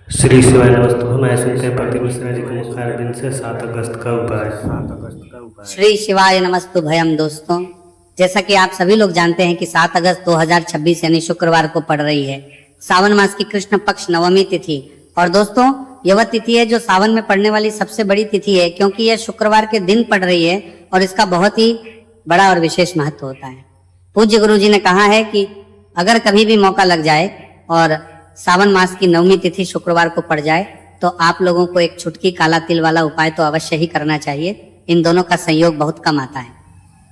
श्री शिवाय नमस्तुभ्यं। मैं सुनते हैं प्रति मिश्रा जी के मुखारबिंद से 7 अगस्त का उपाय। श्री शिवाय नमस्तुभ्यं। दोस्तों, जैसा कि आप सभी लोग जानते हैं कि 7 अगस्त 2026 यानी शुक्रवार को पड़ रही है सावन मास की कृष्ण पक्ष नवमी तिथि। और दोस्तों, यह तिथि है जो सावन में पड़ने वाली सबसे बड़ी तिथि है, क्योंकि यह शुक्रवार के दिन पड़ रही है और इसका बहुत ही बड़ा और विशेष महत्व होता है। पूज्य गुरु जी ने कहा है कि अगर कभी भी मौका लग जाए और सावन मास की नवमी तिथि शुक्रवार को पड़ जाए तो आप लोगों को एक छुटकी काला तिल वाला उपाय तो अवश्य ही करना चाहिए। इन दोनों का संयोग बहुत कम आता है।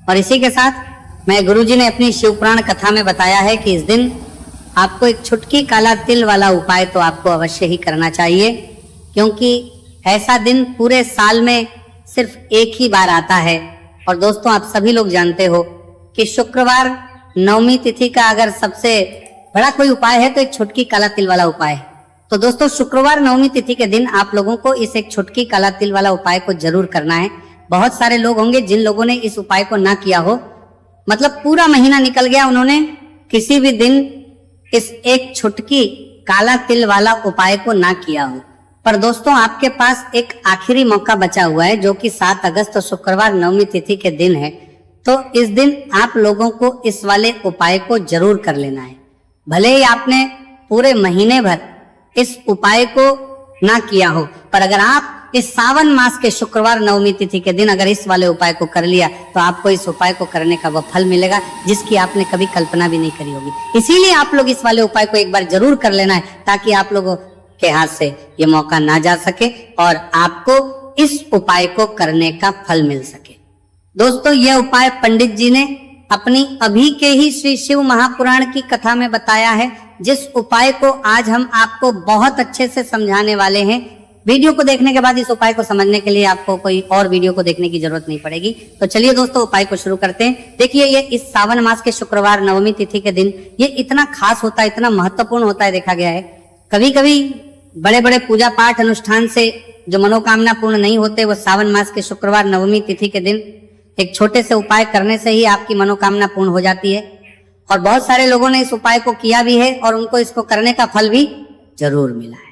और इसी के साथ मैं गुरुजी ने अपनी शिवपुराण कथा में बताया है कि इस दिन आपको एक छुटकी काला तिल वाला उपाय तो आपको अवश्य ही करना चाहिए, क्योंकि ऐसा दिन पूरे साल में सिर्फ एक ही बार आता है। और दोस्तों, आप सभी लोग जानते हो कि शुक्रवार नवमी तिथि का अगर सबसे बड़ा कोई उपाय है तो एक छुटकी काला तिल वाला उपाय है। तो दोस्तों, शुक्रवार नवमी तिथि के दिन आप लोगों को इस एक छुटकी काला तिल वाला उपाय को जरूर करना है। बहुत सारे लोग होंगे जिन लोगों ने इस उपाय को ना किया हो, मतलब पूरा महीना निकल गया, उन्होंने किसी भी दिन इस एक छुटकी काला तिल वाला उपाय को ना किया हो। पर दोस्तों, आपके पास एक आखिरी मौका बचा हुआ है जो कि 7 अगस्त शुक्रवार नवमी तिथि के दिन है। तो इस दिन आप लोगों को इस वाले उपाय को जरूर कर लेना है। भले ही आपने पूरे महीने भर इस उपाय को ना किया हो, पर अगर आप इस सावन मास के शुक्रवार नवमी तिथि के दिन अगर इस वाले उपाय को कर लिया तो आपको इस उपाय को करने का वह फल मिलेगा जिसकी आपने कभी कल्पना भी नहीं करी होगी। इसीलिए आप लोग इस वाले उपाय को एक बार जरूर कर लेना है, ताकि आप लोगों के हाथ से ये मौका ना जा सके और आपको इस उपाय को करने का फल मिल सके। दोस्तों, यह उपाय पंडित जी ने अपनी अभी के ही श्री शिव महापुराण की कथा में बताया है, जिस उपाय को आज हम आपको बहुत अच्छे से समझाने वाले हैं। वीडियो को देखने के बाद इस उपाय को समझने के लिए आपको कोई और वीडियो को देखने की जरूरत नहीं पड़ेगी। तो चलिए दोस्तों, उपाय को शुरू करते हैं। देखिए, ये इस सावन मास के शुक्रवार नवमी तिथि के दिन ये इतना खास होता है, इतना महत्वपूर्ण होता है। देखा गया है कभी कभी बड़े बड़े पूजा पाठ अनुष्ठान से जो मनोकामना पूर्ण नहीं होते, वो सावन मास के शुक्रवार नवमी तिथि के दिन एक छोटे से उपाय करने से ही आपकी मनोकामना पूर्ण हो जाती है। और बहुत सारे लोगों ने इस उपाय को किया भी है और उनको इसको करने का फल भी जरूर मिला है।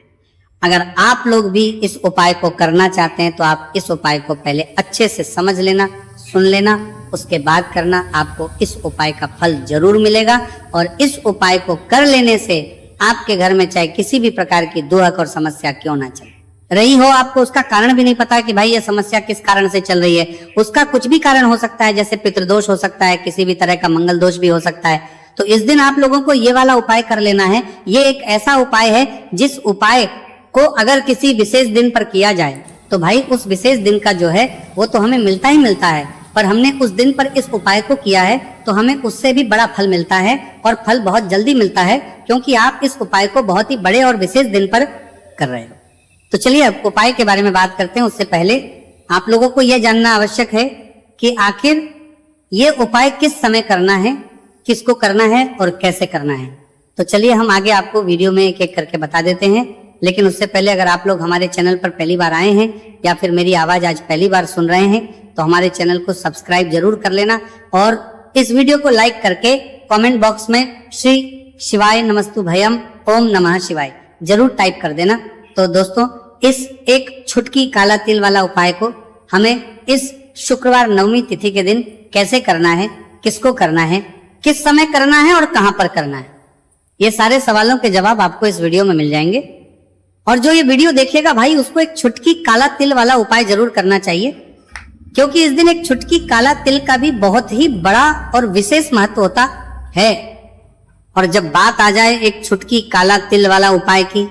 अगर आप लोग भी इस उपाय को करना चाहते हैं तो आप इस उपाय को पहले अच्छे से समझ लेना, सुन लेना, उसके बाद करना। आपको इस उपाय का फल जरूर मिलेगा। और इस उपाय को कर लेने से आपके घर में चाहे किसी भी प्रकार की दुहक और समस्या क्यों ना चले रही हो, आपको उसका कारण भी नहीं पता कि भाई यह समस्या किस कारण से चल रही है, उसका कुछ भी कारण हो सकता है, जैसे पितृदोष हो सकता है, किसी भी तरह का मंगल दोष भी हो सकता है। तो इस दिन आप लोगों को ये वाला उपाय कर लेना है। ये एक ऐसा उपाय है जिस उपाय को अगर किसी विशेष दिन पर किया जाए तो भाई उस विशेष दिन का जो है वो तो हमें मिलता ही मिलता है, पर हमने उस दिन पर इस उपाय को किया है तो हमें उससे भी बड़ा फल मिलता है, और फल बहुत जल्दी मिलता है, क्योंकि आप इस उपाय को बहुत ही बड़े और विशेष दिन पर कर रहे हो। तो चलिए अब उपाय के बारे में बात करते हैं। उससे पहले आप लोगों को यह जानना आवश्यक है कि आखिर ये उपाय किस समय करना है, किसको करना है और कैसे करना है। तो चलिए हम आगे आपको वीडियो में एक एक करके बता देते हैं। लेकिन उससे पहले अगर आप लोग हमारे चैनल पर पहली बार आए हैं या फिर मेरी आवाज आज पहली बार सुन रहे हैं तो हमारे चैनल को सब्सक्राइब जरूर कर लेना, और इस वीडियो को लाइक करके कमेंट बॉक्स में श्री शिवाय नमस्तुभ्यं ओम नमः शिवाय जरूर टाइप कर देना। तो दोस्तों, इस एक छुटकी काला तिल वाला उपाय को हमें इस शुक्रवार नवमी तिथि के दिन कैसे करना है, किसको करना है, किस समय करना है और कहां पर करना है, ये सारे सवालों के जवाब आपको इस वीडियो में मिल जाएंगे। और जो ये वीडियो देखेगा भाई, उसको एक छुटकी काला तिल वाला उपाय जरूर करना चाहिए, क्योंकि इस दिन एक छुटकी काला तिल का भी बहुत ही बड़ा और विशेष महत्व होता है। और जब बात आ जाए एक छुटकी काला तिल वाला उपाय की,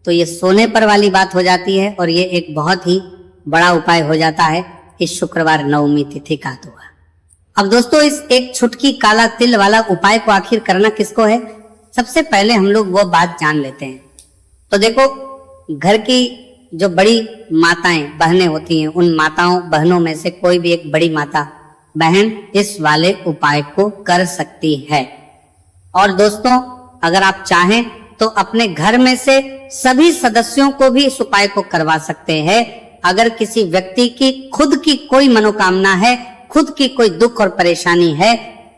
तो ये सोने पर वाली बात हो जाती है और ये एक बहुत ही बड़ा उपाय हो जाता है इस शुक्रवार नवमी तिथि का तो। अब दोस्तों, इस एक छुटकी काला तिल वाला उपाय को आखिर करना किसको है, सबसे पहले हम लोग वो बात जान लेते हैं। तो देखो, घर की जो बड़ी माताएं बहनें होती हैं, उन माताओं बहनों में से कोई भी एक बड़ी माता बहन इस वाले उपाय को कर सकती है। और दोस्तों, अगर आप चाहें तो अपने घर में से सभी सदस्यों को भी इस उपाय को करवा सकते हैं। अगर किसी व्यक्ति की खुद की कोई मनोकामना है, खुद की कोई दुख और परेशानी है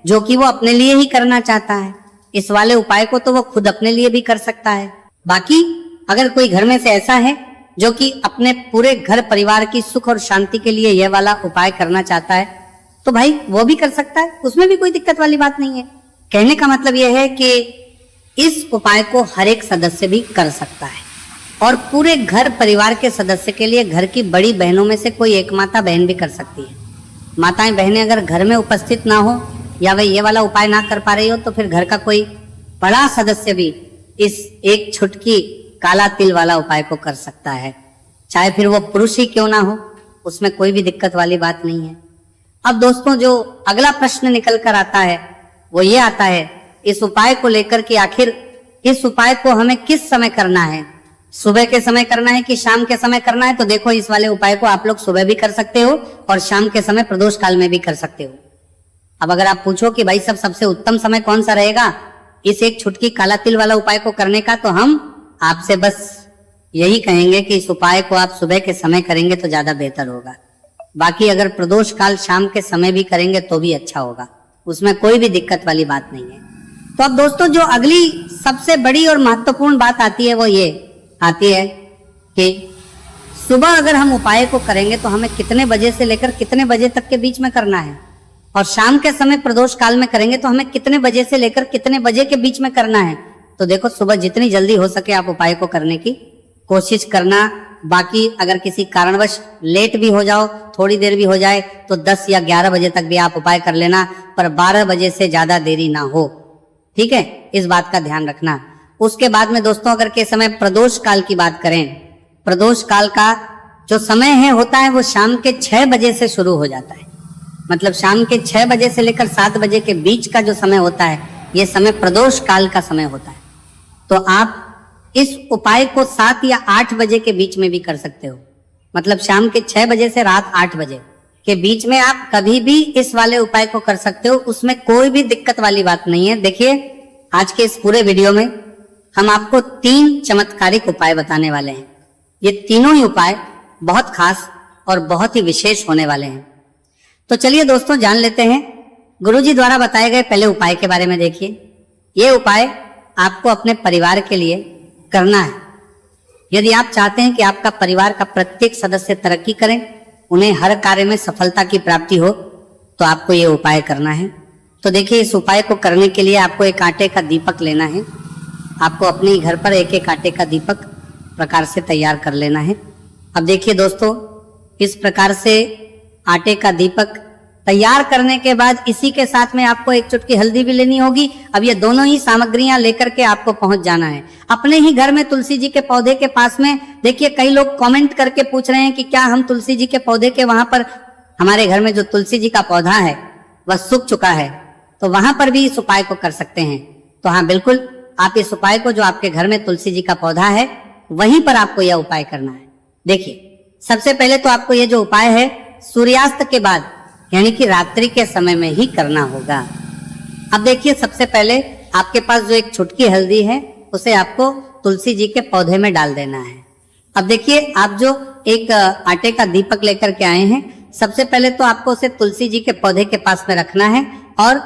जो कि वो अपने लिए ही करना चाहता है, इस वाले उपाय को तो वो खुद अपने लिए भी कर सकता है। बाकी अगर कोई घर में से ऐसा है जो कि अपने पूरे घर परिवार की सुख और शांति के लिए यह वाला उपाय करना चाहता है, तो भाई वो भी कर सकता है, उसमें भी कोई दिक्कत वाली बात नहीं है। कहने का मतलब यह है कि इस उपाय को हर एक सदस्य भी कर सकता है और पूरे घर परिवार के सदस्य के लिए घर की बड़ी बहनों में से कोई एक माता बहन भी कर सकती है। माताएं बहनें अगर घर में उपस्थित ना हो या वह ये वाला उपाय ना कर पा रही हो, तो फिर घर का कोई बड़ा सदस्य भी इस एक छुटकी काला तिल वाला उपाय को कर सकता है, चाहे फिर वो पुरुष ही क्यों ना हो, उसमें कोई भी दिक्कत वाली बात नहीं है। अब दोस्तों, जो अगला प्रश्न निकल कर आता है वो ये आता है इस उपाय को लेकर कि आखिर इस उपाय को हमें किस समय करना है, सुबह के समय करना है कि शाम के समय करना है। तो देखो, इस वाले उपाय को आप लोग सुबह भी कर सकते हो और शाम के समय प्रदोष काल में भी कर सकते हो। अब अगर आप पूछो कि भाई सबसे उत्तम समय कौन सा रहेगा इस एक छुटकी काला तिल वाला उपाय को करने का, तो हम आपसे बस यही कहेंगे कि इस उपाय को आप सुबह के समय करेंगे तो ज्यादा बेहतर होगा। बाकी अगर प्रदोष काल शाम के समय भी करेंगे तो भी अच्छा होगा, उसमें कोई भी दिक्कत वाली बात नहीं है। तो अब दोस्तों, जो अगली सबसे बड़ी और महत्वपूर्ण बात आती है वो ये आती है कि सुबह अगर हम उपाय को करेंगे तो हमें कितने बजे से लेकर कितने बजे तक के बीच में करना है, और शाम के समय प्रदोष काल में करेंगे तो हमें कितने बजे से लेकर कितने बजे के बीच में करना है। तो देखो, सुबह जितनी जल्दी हो सके आप उपाय को करने की कोशिश करना। बाकी अगर किसी कारणवश लेट भी हो जाओ, थोड़ी देर भी हो जाए, तो 10 या 11 बजे तक भी आप उपाय कर लेना, पर 12 बजे से ज्यादा देरी ना हो, ठीक है, इस बात का ध्यान रखना। उसके बाद में दोस्तों, अगर के समय प्रदोष काल की बात करें, प्रदोष काल का जो समय है होता है वो शाम के 6 बजे से शुरू हो जाता है। मतलब शाम के 6 बजे से लेकर 7 बजे के बीच का जो समय होता है, ये समय प्रदोष काल का समय होता है। तो आप इस उपाय को 7 या 8 बजे के बीच में भी कर सकते हो। मतलब शाम के 6 बजे से रात 8 बजे के बीच में आप कभी भी इस वाले उपाय को कर सकते हो, उसमें कोई भी दिक्कत वाली बात नहीं है। देखिए, आज के इस पूरे वीडियो में हम आपको 3 चमत्कारिक उपाय बताने वाले हैं। ये तीनों ही उपाय बहुत खास और बहुत ही विशेष होने वाले हैं। तो चलिए दोस्तों, जान लेते हैं गुरुजी द्वारा बताए गए पहले उपाय के बारे में। देखिए, ये उपाय आपको अपने परिवार के लिए करना है। यदि आप चाहते हैं कि आपका परिवार का प्रत्येक सदस्य तरक्की करें, उन्हें हर कार्य में सफलता की प्राप्ति हो, तो आपको ये उपाय करना है। तो देखिए, इस उपाय को करने के लिए आपको एक आटे का दीपक लेना है। आपको अपने घर पर एक एक आटे का दीपक प्रकार से तैयार कर लेना है। अब देखिए दोस्तों, इस प्रकार से आटे का दीपक तैयार करने के बाद इसी के साथ में आपको एक चुटकी हल्दी भी लेनी होगी। अब ये दोनों ही सामग्रियां लेकर के आपको पहुंच जाना है अपने ही घर में तुलसी जी के पौधे के पास में। देखिए, कई लोग कमेंट करके पूछ रहे हैं कि क्या हम तुलसी जी के पौधे के वहां पर, हमारे घर में जो तुलसी जी का पौधा है वह सूख चुका है, तो वहां पर भी इस उपाय को कर सकते हैं। तो हाँ, बिल्कुल, आप इस उपाय को, जो आपके घर में तुलसी जी का पौधा है वहीं पर आपको यह उपाय करना है। देखिए, सबसे पहले तो आपको यह जो उपाय है सूर्यास्त के बाद, यानी कि रात्रि के समय में ही करना होगा। अब देखिए, सबसे पहले आपके पास जो एक छुटकी हल्दी है उसे आपको तुलसी जी के पौधे में डाल देना है। अब देखिए, आप जो एक आटे का दीपक लेकर के आए हैं, सबसे पहले तो आपको उसे तुलसी जी के पौधे के पास में रखना है, और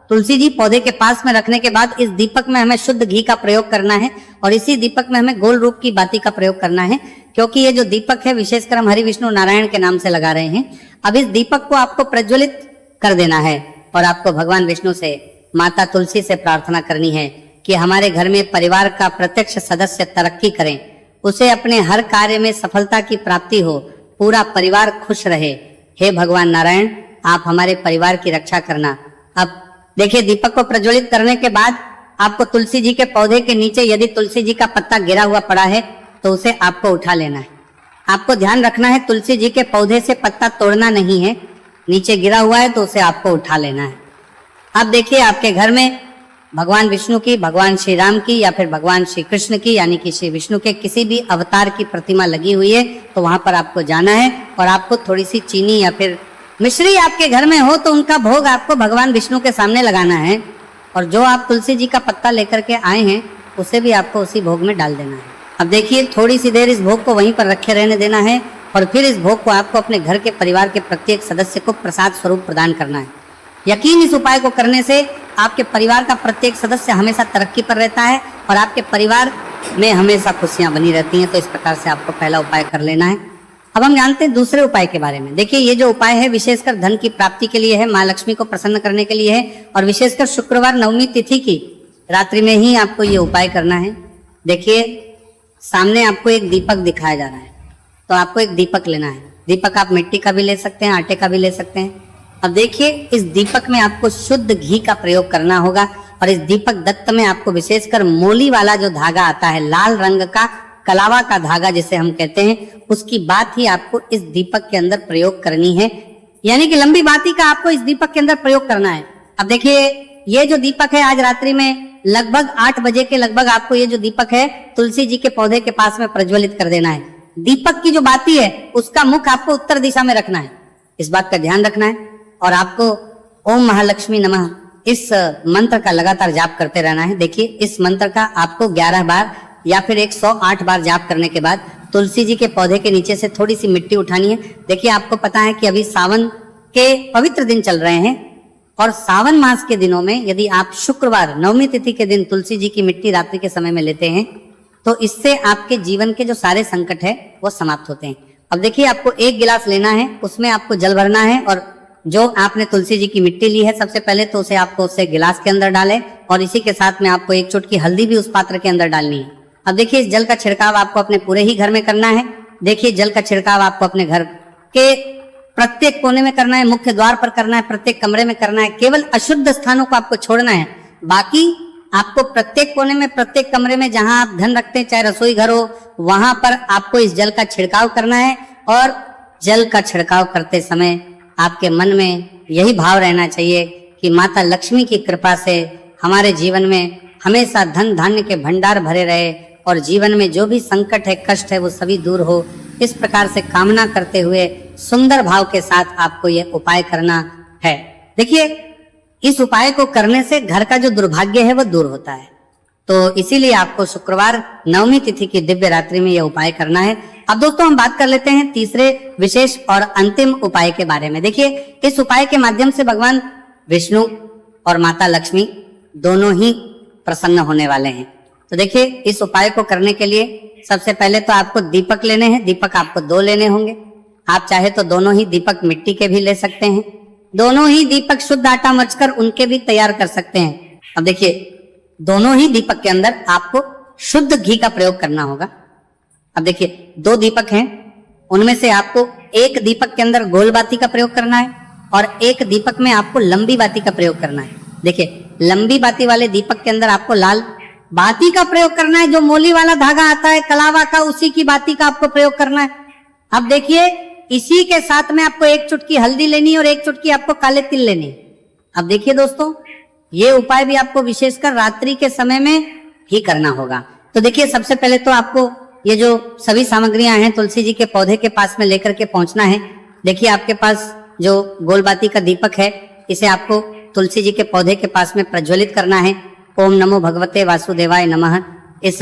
तुलसी जी पौधे के पास में रखने के बाद इस दीपक में हमें शुद्ध घी का प्रयोग करना है, और इसी दीपक में हमें गोल रूप की बाती का प्रयोग करना है, क्योंकि ये जो दीपक है विशेषकर हम हरि विष्णु नारायण के नाम से लगा रहे हैं। अब इस दीपक को आपको प्रज्वलित कर देना है, और आपको भगवान विष्णु से, माता तुलसी से प्रार्थना करनी है कि हमारे घर में परिवार का प्रत्यक्ष सदस्य तरक्की करें, उसे अपने हर कार्य में सफलता की प्राप्ति हो, पूरा परिवार खुश रहे। हे भगवान नारायण, आप हमारे परिवार की रक्षा करना। अब देखिए, दीपक को प्रज्वलित करने के बाद आपको तुलसी जी के पौधे के नीचे यदि तुलसी जी का पत्ता गिरा हुआ पड़ा है तो उसे आपको उठा लेना है। आपको ध्यान रखना है, तुलसी जी के पौधे से पत्ता तोड़ना नहीं है, नीचे गिरा हुआ है तो उसे आपको उठा लेना है। अब देखिए, आपके घर में भगवान विष्णु की, भगवान श्री राम की, या फिर भगवान श्री कृष्ण की, यानी कि श्री विष्णु के किसी भी अवतार की प्रतिमा लगी हुई है, तो वहां पर आपको जाना है, और आपको थोड़ी सी चीनी या फिर मिश्री आपके घर में हो तो उनका भोग आपको भगवान विष्णु के सामने लगाना है, और जो आप तुलसी जी का पत्ता लेकर के आए हैं उसे भी आपको उसी भोग में डाल देना है। अब देखिए, थोड़ी सी देर इस भोग को वहीं पर रखे रहने देना है, और फिर इस भोग को आपको अपने घर के परिवार के प्रत्येक सदस्य को प्रसाद स्वरूप प्रदान करना है। यकीन, इस उपाय को करने से आपके परिवार का प्रत्येक सदस्य हमेशा तरक्की पर रहता है, और आपके परिवार में हमेशा खुशियां बनी रहती हैं। तो इस प्रकार से आपको पहला उपाय कर लेना है। अब हम जानते हैं दूसरे उपाय के बारे में। देखिए, ये जो उपाय है विशेषकर धन की प्राप्ति के लिए है, माँ लक्ष्मी को प्रसन्न करने के लिए है, और विशेषकर शुक्रवार नवमी तिथि की रात्रि में ही आपको ये उपाय करना है। देखिए, सामने आपको एक दीपक दिखाया जा रहा है, तो आपको एक दीपक लेना है। दीपक आप मिट्टी का भी ले सकते हैं, आटे का भी ले सकते हैं। अब देखिए, इस दीपक में आपको शुद्ध घी का प्रयोग करना होगा, और इस दीपक दत्त में आपको विशेषकर मोली वाला जो धागा आता है, लाल रंग का कलावा का धागा जिसे हम कहते हैं, उसकी बात ही आपको इस दीपक के अंदर प्रयोग करनी है। यानी कि लंबी बाती का आपको इस दीपक के अंदर प्रयोग करना है। अब देखिए, ये जो दीपक है आज रात्रि में लगभग 8 बजे के लगभग आपको ये जो दीपक है तुलसी जी के पौधे के पास में प्रज्वलित कर देना है। दीपक की जो बाती है उसका मुख आपको उत्तर दिशा में रखना है, इस बात का ध्यान रखना है। और आपको ओम महालक्ष्मी नमः इस मंत्र का लगातार जाप करते रहना है। देखिए, इस मंत्र का आपको 11 बार या फिर 108 बार जाप करने के बाद तुलसी जी के पौधे के नीचे से थोड़ी सी मिट्टी उठानी है। देखिए, आपको पता है कि अभी सावन के पवित्र दिन चल रहे हैं, और सावन मास के दिनों में यदि आप शुक्रवार नवमी तिथि के दिन तुलसी जी की मिट्टी रात्रि के समय में लेते हैं तो इससे आपके जीवन के जो सारे संकट है वो समाप्त होते हैं। अब देखिए, आपको 1 गिलास लेना है, उसमें आपको जल भरना है, और जो आपने तुलसी जी की मिट्टी ली है सबसे पहले तो उसे आपको उससे गिलास के अंदर डालें, और इसी के साथ में आपको 1 चुटकी हल्दी भी उस पात्र के अंदर डालनी है। अब देखिए, इस जल का छिड़काव आपको अपने पूरे ही घर में करना है। देखिए, जल का छिड़काव आपको अपने घर के प्रत्येक कोने में करना है, मुख्य द्वार पर करना है, प्रत्येक कमरे में करना है। केवल अशुद्ध स्थानों को आपको छोड़ना है, बाकी आपको प्रत्येक कोने में, प्रत्येक कमरे में जहां आप धन रखते हैं, चाहे रसोई घर हो, वहां पर आपको इस जल का छिड़काव करना है। और जल का छिड़काव करते समय आपके मन में यही भाव रहना चाहिए कि माता लक्ष्मी की कृपा से हमारे जीवन में हमेशा धन धान्य के भंडार भरे रहे, और जीवन में जो भी संकट है, कष्ट है, वो सभी दूर हो। इस प्रकार से कामना करते हुए सुंदर भाव के साथ आपको ये उपाय करना है। देखिए, इस उपाय को करने से घर का जो दुर्भाग्य है वो दूर होता है। तो इसीलिए आपको शुक्रवार नवमी तिथि की दिव्य रात्रि में यह उपाय करना है। अब दोस्तों, हम बात कर लेते हैं तीसरे विशेष और अंतिम उपाय के बारे में। देखिए, इस उपाय के माध्यम से भगवान विष्णु और माता लक्ष्मी दोनों ही प्रसन्न होने वाले हैं। तो देखिए, इस उपाय को करने के लिए सबसे पहले तो आपको दीपक लेने हैं। दीपक आपको 2 लेने होंगे। आप चाहे तो दोनों ही दीपक मिट्टी के भी ले सकते हैं, दोनों ही दीपक शुद्ध आटा मचकर उनके भी तैयार कर सकते हैं। अब देखिए, दोनों ही दीपक के अंदर आपको शुद्ध घी का प्रयोग करना होगा। अब देखिए, 2 दीपक हैं, उनमें से आपको एक दीपक के अंदर गोल बाती का प्रयोग करना है, और एक दीपक में आपको लंबी बाती का प्रयोग करना है। देखिए, लंबी बाती वाले दीपक के अंदर आपको लाल बाती का प्रयोग करना है, जो मोली वाला धागा आता है कलावा का, उसी की बाती का आपको प्रयोग करना है। अब देखिए, इसी के साथ में आपको 1 चुटकी हल्दी लेनी है, और 1 चुटकी आपको काले तिल लेनी है। अब देखिए दोस्तों, ये उपाय भी आपको विशेषकर रात्रि के समय में ही करना होगा। तो देखिए, सबसे पहले तो आपको ये जो सभी सामग्रियां हैं तुलसी जी के पौधे के पास में लेकर के पहुंचना है। देखिए, आपके पास जो गोलबाती का दीपक है, इसे आपको तुलसी जी के पौधे के पास में प्रज्वलित करना है। ओम नमो भगवते वासुदेवाय नमः इस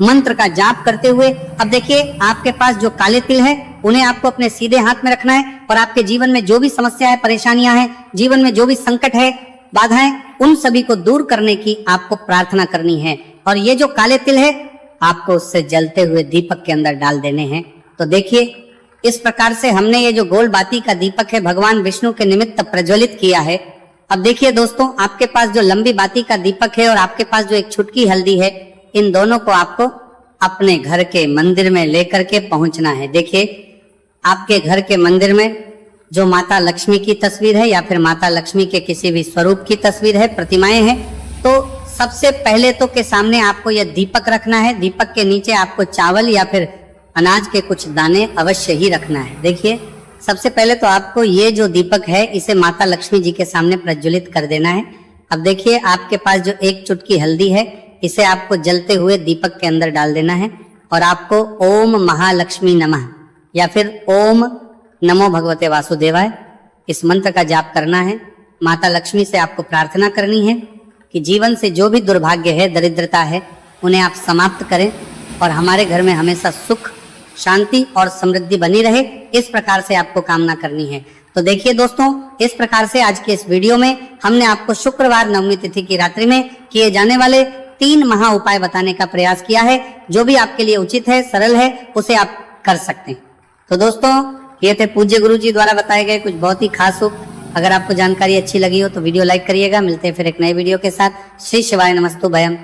मंत्र का जाप करते हुए, अब देखिए, आपके पास जो काले तिल है उन्हें आपको अपने सीधे हाथ में रखना है, और आपके जीवन में जो भी समस्या है, परेशानियां हैं, जीवन में जो भी संकट है, बाधाएं, उन सभी को दूर करने की आपको प्रार्थना करनी है। और ये जो काले तिल है आपको उससे जलते हुए दीपक के अंदर डाल देने हैं। तो देखिए, इस प्रकार से हमने ये जो गोल बाती का दीपक है भगवान विष्णु के निमित्त प्रज्वलित किया है। अब देखिए दोस्तों, आपके पास जो लंबी बाती का दीपक है और आपके पास जो एक छुटकी हल्दी है, इन दोनों को आपको अपने घर के मंदिर में लेकर के पहुंचना है। देखिए, आपके घर के मंदिर में जो माता लक्ष्मी की तस्वीर है या फिर माता लक्ष्मी के किसी भी स्वरूप की तस्वीर है, प्रतिमाएं हैं, तो सबसे पहले तो के सामने आपको यह दीपक रखना है। दीपक के नीचे आपको चावल या फिर अनाज के कुछ दाने अवश्य ही रखना है। देखिए, सबसे पहले तो आपको ये जो दीपक है इसे माता लक्ष्मी जी के सामने प्रज्वलित कर देना है। अब देखिए, आपके पास जो एक चुटकी हल्दी है इसे आपको जलते हुए दीपक के अंदर डाल देना है, और आपको ओम महालक्ष्मी नमः या फिर ओम नमो भगवते वासुदेवाय इस मंत्र का जाप करना है। माता लक्ष्मी से आपको प्रार्थना करनी है कि जीवन से जो भी दुर्भाग्य है, दरिद्रता है, उन्हें आप समाप्त करें और हमारे घर में हमेशा सुख, शांति और समृद्धि बनी रहे। इस प्रकार से आपको कामना करनी है। तो देखिए दोस्तों, इस प्रकार से आज के इस वीडियो में हमने आपको शुक्रवार नवमी तिथि की रात्रि में किए जाने वाले 3 महा उपाय बताने का प्रयास किया है। जो भी आपके लिए उचित है, सरल है, उसे आप कर सकते हैं। तो दोस्तों, ये थे पूज्य गुरु जी द्वारा बताए गए कुछ बहुत ही खास उपाय। अगर आपको जानकारी अच्छी लगी हो तो वीडियो लाइक करिएगा। मिलते हैं फिर एक नए वीडियो के साथ। श्री शिवाय नमस्तु भयम।